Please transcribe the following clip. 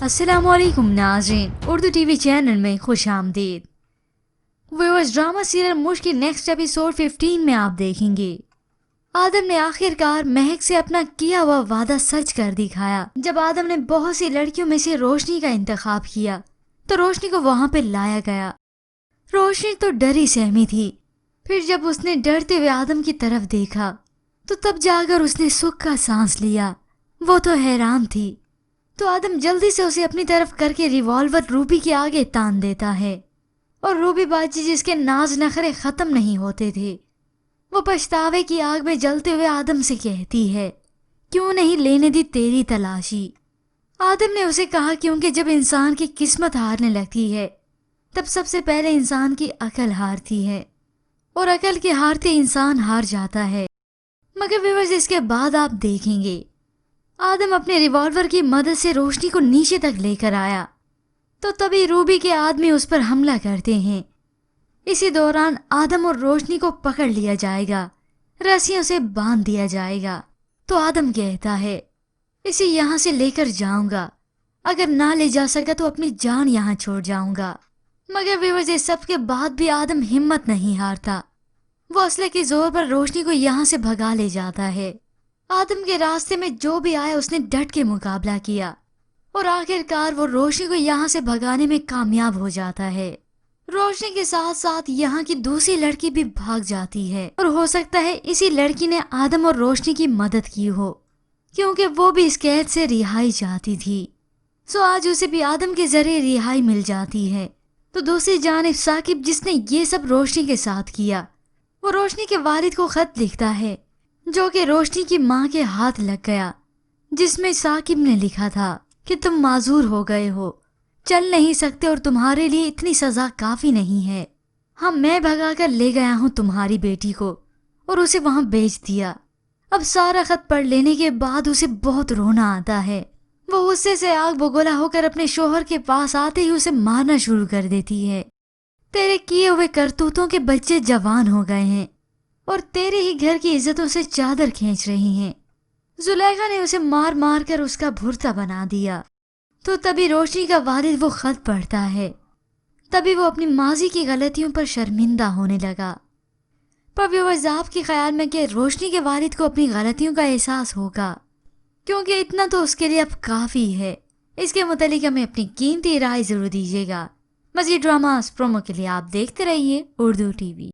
अस्सलाम वालेकुम नाज़रीन, उर्दू टीवी चैनल में खुश आमदीद। व्यूअर्स, ड्रामा सीरियल मुश्क की नेक्स्ट एपिसोड 15 में आप देखेंगे आदम ने आखिरकार महक से अपना किया हुआ वादा सच कर दिखाया। जब आदम ने बहुत सी लड़कियों में से रोशनी का इंतखाब किया तो रोशनी को वहां पे लाया गया। रोशनी तो डरी सहमी थी। फिर जब उसने डरते हुए आदम की तरफ देखा तो तब जाकर उसने सुख का सांस लिया। वो तो हैरान थी। तो आदम जल्दी से उसे अपनी तरफ करके रिवॉल्वर रूबी के आगे तान देता है और रूबी बाजी, जिसके नाज नखरे खत्म नहीं होते थे, वो पछतावे की आग में जलते हुए आदम से कहती है, क्यों नहीं लेने दी तेरी तलाशी। आदम ने उसे कहा क्योंकि जब इंसान की किस्मत हारने लगती है तब सबसे पहले इंसान की अकल हारती है और अकल के हारते इंसान हार जाता है। मगर व्यूअर्स, इसके बाद आप देखेंगे आदम अपने रिवॉल्वर की मदद से रोशनी को नीचे तक लेकर आया तो तभी रूबी के आदमी उस पर हमला करते हैं। इसी दौरान आदम और रोशनी को पकड़ लिया जाएगा, रस्सियों से बांध दिया जाएगा। तो आदम कहता है, इसे यहाँ से लेकर जाऊंगा, अगर ना ले जा सका तो अपनी जान यहाँ छोड़ जाऊंगा। मगर बेवजह सब के बाद भी आदम हिम्मत नहीं हारता। वो असले के जोर पर रोशनी को यहाँ से भगा ले जाता है। आदम के रास्ते में जो भी आया उसने डट के मुकाबला किया और आखिरकार वो रोशनी को यहाँ से भगाने में कामयाब हो जाता है। रोशनी के साथ साथ यहाँ की दूसरी लड़की भी भाग जाती है और हो सकता है इसी लड़की ने आदम और रोशनी की मदद की हो, क्योंकि वो भी इस कैद से रिहाई चाहती थी। सो आज उसे भी आदम के जरिए रिहाई मिल जाती है। तो दूसरी जानिब साकिब, जिसने ये सब रोशनी के साथ किया, वो रोशनी के वालिद को खत लिखता है जो कि रोशनी की माँ के हाथ लग गया, जिसमें साकिब ने लिखा था कि तुम माजूर हो गए हो, चल नहीं सकते और तुम्हारे लिए इतनी सजा काफी नहीं है। हाँ, मैं भगा कर ले गया हूँ तुम्हारी बेटी को और उसे वहां बेच दिया। अब सारा खत पढ़ लेने के बाद उसे बहुत रोना आता है। वो गुस्से से आग बगोला होकर अपने शोहर के पास आते ही उसे मारना शुरू कर देती है। तेरे किए हुए करतूतों के बच्चे जवान हो गए हैं और तेरे ही घर की इज्जतों से चादर खींच रही हैं। जुलेखा ने उसे मार मार कर उसका भुर्ता बना दिया। तो तभी रोशनी का वालिद वो खत पढ़ता है। तभी वो अपनी माजी की गलतियों पर शर्मिंदा होने लगा। पर व्यूअर्स, आपके ख्याल में कि रोशनी के वालिद को अपनी गलतियों का एहसास होगा? क्योंकि इतना तो उसके लिए अब काफी है। इसके मुतालिक हमें अपनी कीमती राय जरूर दीजिएगा। मज़ीद ड्रामास प्रोमो के लिए आप देखते रहिए उर्दू टीवी।